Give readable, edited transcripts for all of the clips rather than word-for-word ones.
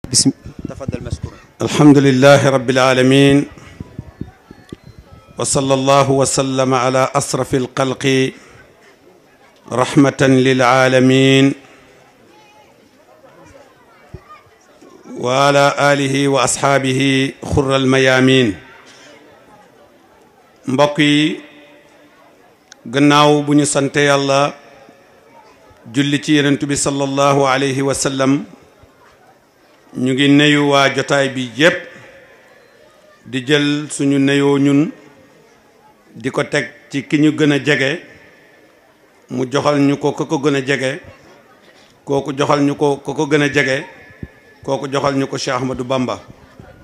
بسم تفضل مشكورا. الحمد لله رب العالمين وصلى الله وسلم على أشرف الخلق رحمة للعالمين وعلى آله وأصحابه خر الميامين. mbokk yi gannaaw bu ñu sante yàlla julli ci yonent bi sallallahu alayhi wa sallam ñu ngi nuyu waa jotaay bi yépp di jël suñu nuyoo ñun di ko teg ci ki ñu gën a jege mu joxal ñu ko ko gën a jege kooku joxal ñu ko ko gën a jege kooku joxal ñu ko Cheikh Ahmadou Bamba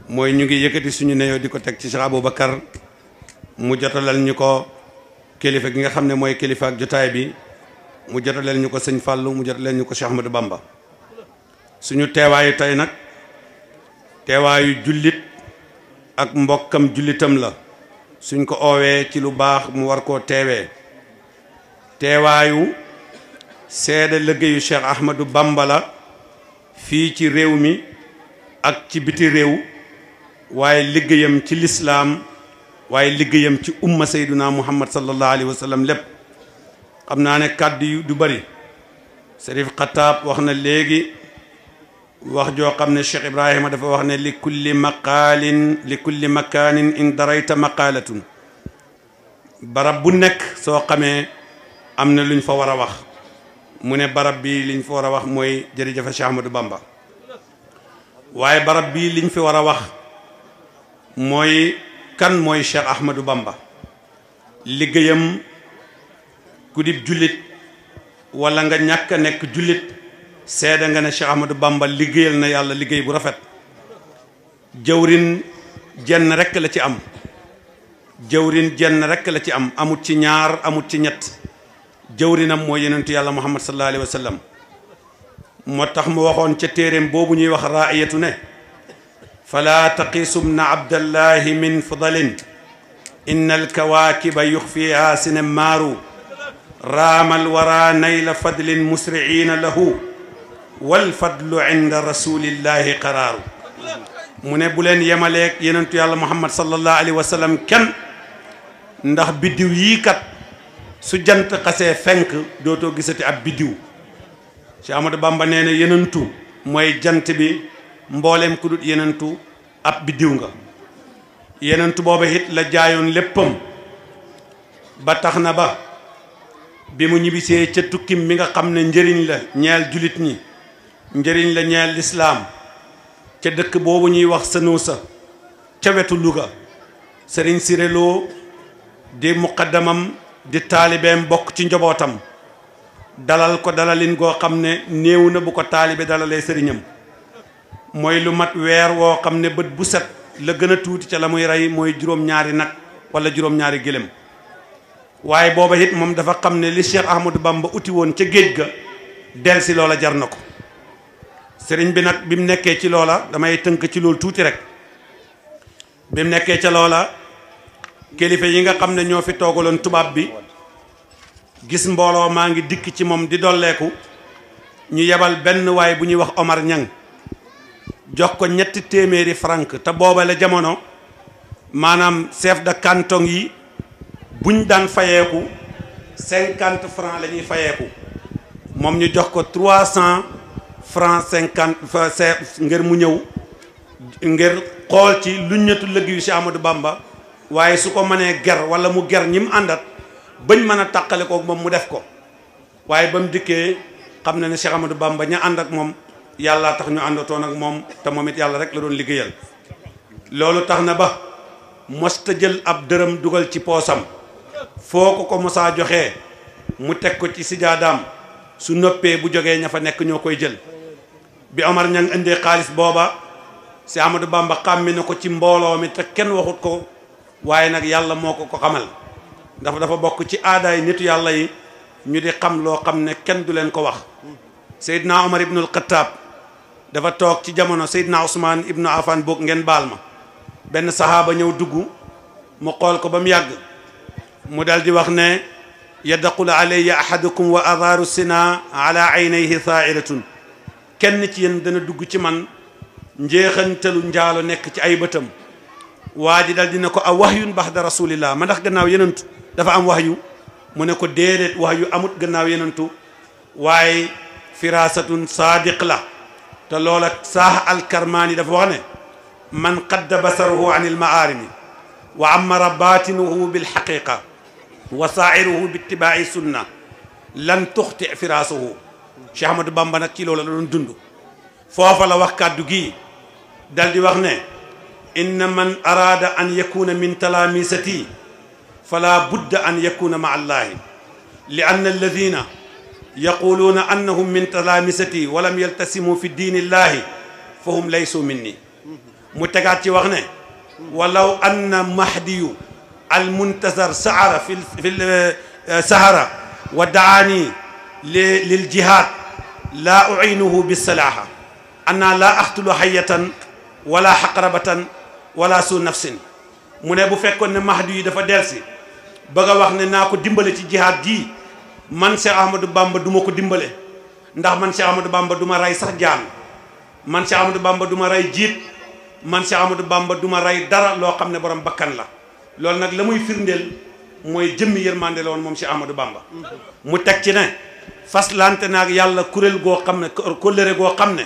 mooy ñu ngi yëkkati suñu nuyoo di ko teg ci Cheikh Aboubacar mu jotalal ñu ko kilifa gi nga xam ne mooy kilifa ak jotaay bi mu jotalal ñu ko sëñ Fallou mu jotalal ñu ko Cheikh Ahmadou Bamba. suñu teewaayu tey nag teewaayu jullit ak mbokkam jullitam la suñ ko oowee ci lu baax mu war koo teewee teewaayu seede liggéeyu Cheikh Ahmadou Bamba la fii ci réew mi ak ci biti réew waaye liggéeyam ci lislaam waaye liggéeyam ci umma sayduna muhammad sallallahu alayhi wa sallam lépp xam naa ne kàddu yu du bari Serif Xataab wax na léegi wax joo xam ne Cheikh Ibrahima dafa wax ne li kulli makaanin in darayta maqaalatun barab bu nekk soo xamee am na luñ fa war a wax mu ne barab bi liñ fa war a wax mooy jërëjëf Cheikh Ahmadou Bamba waaye barab bi liñ fi war a wax mooy kan mooy Cheikh Ahmadou Bamba liggéeyam ku dib jullit wala nga ñàkk a nekk jullit seede nga ne Cheikh Ahmadou Bamba liggéeyal na yàlla liggéey bu rafet jëwrin jenn rekk la ci am jëwrin jenn rekk la ci am amut ci ñaar amut ci ñett jëwrinam mooy yonentu yàlla muhammad sallallahu alayhi wa sallam moo tax mu waxoon ca téeréem boobu ñuy wax raayatu ne fala taqiisumna abdallahi min fadalin inna alkawaakiba yuxfiha sinemaaru raamal wara nayla fadlin musriina lahu wal fadlu inda rasulillahi qaraaru mu ne bu leen yemaleeg yenentu yàlla muhammad sallallahu alayhi wa sallam kenn ndax biddiw yii kat su jant xasee fenk dootoo gisati ab biddiw Cheikh Ahmadou Bamba nee na yenentu mooy jant bi mbooleem ku dut yenentu ab biddiw nga yenentu booba it la jaayoon léppam ba tax na ba bi mu ñibbisee ca tukkim mi nga xam ne njëriñ la ñeel julit ñi njëriñ la ñeel lislaam ca dëkk boobu ñuy wax Sanuusa ca wetu Louga sëriñ siréloo di muqaddamam di taalibeem bokk ci njobootam dalal ko dalalin goo xam ne néew na bu ko taalibe dalalee sëriñam mooy lu mat weer woo xam ne bët bu set la gën a tuuti ca la muy rey mooy juróom-ñaari nag wala juróom-ñaari gëlëm waaye booba it moom dafa xam ne li Cheikh Ahmadou Bamba uti woon ca géej ga del si loola jar na ko sëriñ bi nag bi mu nekkee ci loola damay tënk ci loolu tuuti rek bi mu nekkee ca loola kilifa yi nga xam ne ñoo fi toogaloon tubaab bi gis mbooloo maa ngi dikk ci moom di dolleeku ñu yebal benn waay bu ñuy wax Omar Ñang jox ko 300 francs te booba la jamono maanaam chef de canton yi buñ daan fayeeku 50 francs la ñuy fayeeku moom ñu jox ko 300 francs 50 ngir mu ñëw ngir xool ci lu ñetu liggéeyu Cheikh Ahmadou Bamba waaye su ko mënee ger wala mu ger ñi mu àndat bañ mën a tàqale ko moom mu def ko waaye ba mu dikkee xam na ne Cheikh Ahmadou Bamba ña ànd ak moom yàlla tax ñu àndatoon ak moom te moom it yàlla rek la doon liggéeyal loolu tax na ba mosta jël ab dërëm dugal ci poosam foo ko mosaa joxee mu teg ko ci sijaadaam su noppee bu jógee ña fa nekk ñoo koy jël bi Omar Ñang indee xaalis booba si Ahmadou Bamba xàmmi na ko ci mbooloo mi te kenn waxut ko waaye nag yàlla moo ko xamal dafa bokk ci aadaay nitu yàlla yi ñu di xam loo xam ne kenn du leen ko wax Seydina Omar ibnul Xattaab dafa toog ci jamono Seydina Ousmane ibnu Affan boog ngeen baal ma benn sahaaba ñëw dugg mu xool ko ba mu yàgg mu dal di wax ne yadxulu alayya ahadukum wa adaaru sina ala aynayhi thairatun kenn ci yéen dana dugg ci man njeexantalu njaalo nekk ci ay bëtam waa ji dal dina ko a wahyun baxda rasulillah ma ndax gannaaw yenentu dafa am wahyu mu ne ko déedéet wahyu amut gannaaw yenentu waaye firasatun sadiq la te loola saax alkarmaani dafa wax ne man qadda basaruhu an ilmaarimi wa amara batinuhu bilxaqiqa wa saairuhu bitibaa'i sunna lan tuxti firasuhu Cheikh Ahmadou Bamba nag ci loola la doon dund foofa la wax kàddu gi dal di wax ne inna man araada an yakuna min talaamisati fala budda an yakuna maa allahi li anna alladina yaquluuna annahum min talaamisati wa lam yaltasimu fi diini illahi fa hum laysu minni mu tegaat ci wax ne walaw anna mahdiyu almuntazar sahara fi sahara wa daani lil jihad laa uinuhu bisalaaha anna laa axtulu hayatan wala xaqrabatan wala su nafsin mu ne bu fekkoon ne mahdi yi dafa delsi bëgg a wax ne naa ko dimbale ci jihaad ji man Cheikh Ahmadou Bamba du ma ko dimbale ndax man Cheikh Ahmadou Bamba du ma rey sax jaan man Cheikh Ahmadou Bamba du ma rey jiit man Cheikh Ahmadou Bamba du ma rey dara loo xam ne borom bakkan la loolu nag la muy firndeel mooy jëmmi yërmande la woon moom Cheikh Ahmadou Bamba mu teg ci ne faslante naag yàlla kuréel goo xam ne kóllëre goo xam ne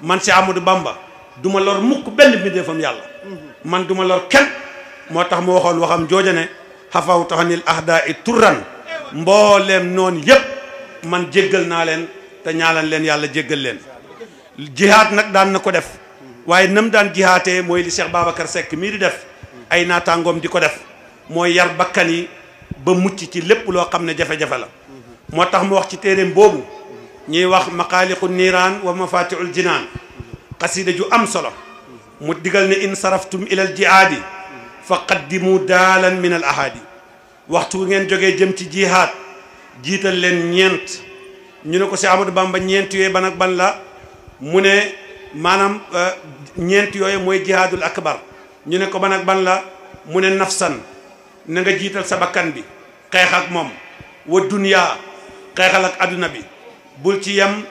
man Cheikh Ahmadou Bamba du ma lor mukk benn mbindeefam yàlla man du ma lor kenn moo tax mu waxoon waxam jooja ne xafaw taxanil ahda i turran mbooleem noonu yépp man jéggal naa leen te ñaalan leen yàlla jéggal leen jihaad nag daan na ko def waaye nam daan jihaatee mooy li Cheikh Babacar Seck mii di def ay naataangoom di ko def mooy yar bakkan yi ba mucc ci lépp loo xam ne jafe-jafe la moo tax mu wax ci téeréem boobu ñuy wax maqaaliqu niiraan wa mafatihul jinaan xasida ju am solo mu digal ne in saraftum ilal jihaadi fa qaddimu daalan min al ahadi waxtu ngeen jógee jëm ci jihaad jiital leen ñeent ñu ne ko si Amadou Bamba ñeent yooyu ban ak ban la mu ne maanaam ñeent yooyu mooy jihaadul akbar ñu ne ko ban ak ban la mu ne nafsan na nga jiital sa bakkan bi xeex ak moom wa duniyaa xeexal ak adduna bi bul ci yem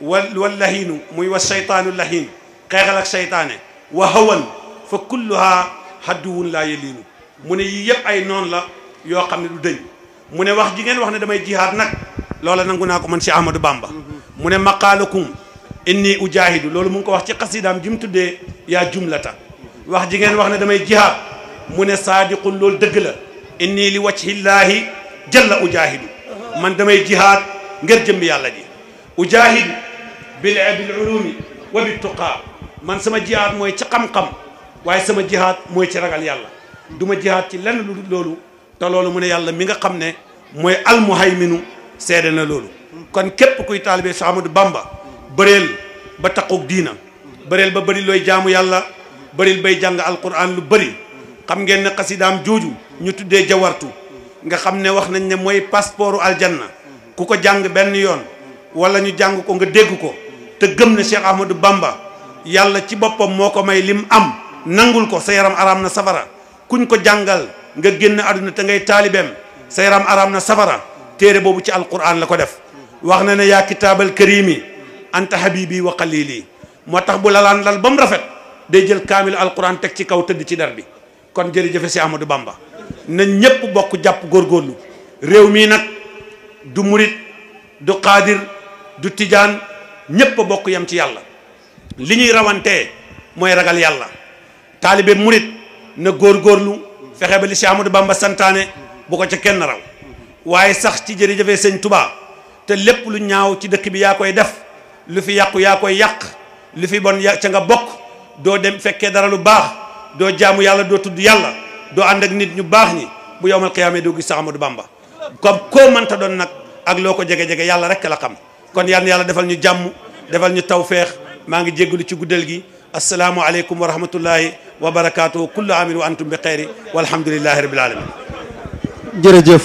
wal lahiinu muy wa seytaanu lahiin xeexal ak seytaane wa hawan fa kulluha hadduwun laa yeliinu mu ne yii yëpp ay noon la yoo xam ne du dëñ mu ne wax ji ngeen wax ne damay jihaad nag loola nangu naa ko man si Ahmadou Bamba mu ne maqaalakum inni ujaahidu loolu mu ngi ko wax ci xasidaam ji mu tuddee yaa jumlata wax ji ngeen wax ne damay jihaad mu ne saadiqun loolu dëgg la inni li wajhillaahi jalla ujaahidu man damay jihaad ngir jëmbi yàlla ji ujaahidu bil ulumi wa bit tuqaa man sama jihaad mooy ci xam-xam waaye sama jihaad mooy ci ragal yàlla du ma jihaad ci lenn lu loolu te loolu mu ne yàlla mi nga xam ne mooy almuhayminu seede na loolu kon képp kuy taalibe Cheikh Ahmadou Bamba bëreel ba taqoog diina bëreel ba bëri looy jaamu yàlla bëril bay jàng alquran lu bëri xam ngeen ne xasidaam jooju ñu tuddee jawartu nga xam ne wax nañ ne mooy passeportu aljanna ku ko jàng benn yoon wala ñu jàng ko nga dégg ko te gëm ne Cheikh Ahmadou Bamba yàlla ci boppam moo ko may lim am nangul ko sa yaram araam na safara kuñ ko jàngal nga génn àdduna te ngay taalibeem sa yaram araam na safara téere boobu ci alquran la ko def wax na ne yaa kitaabal karimi anta habibi wa qalili moo tax bu lalaan lal ba mu rafet day jël kaamil alquran teg ci kaw tëdd ci dar bi kon jërëjëfe si Ahmadou Bamba na ñépp bokk jàpp góorgóorlu réew mii nag du murit du xaadir du tijaan ñépp a bokk yem ci yàlla li ñuy rawantee mooy ragal yàlla taalibe murit na góorgóorlu fexe ba li si Ahmadou Bamba santaane bu ko ca kenn raw waaye sax ci jërëjëfe sëñ Touba te lépp lu ñaaw ci dëkk bi yaa koy def lu fi yàqu yaa koy yàq lu fi bon ca nga bokk doo dem fekkee dara lu baax doo jaamu yàlla doo tudd yàlla doo ànd ak nit ñu baax ñi bu yowmal qiyaama doo gis sa Ahmadou Bamba comme koo mënta doon nag ak loo ko jege-jege yàlla rek la xam kon yal na yàlla defal ñu jàmm defal ñu tawfeex maa ngi jéggalu ci guddal gi asalaamu aleykum wa rahmatullahi wa barakaatu kullu amin wa antum bi xeyri walhamdulillahi rabbil alamin jërëjëf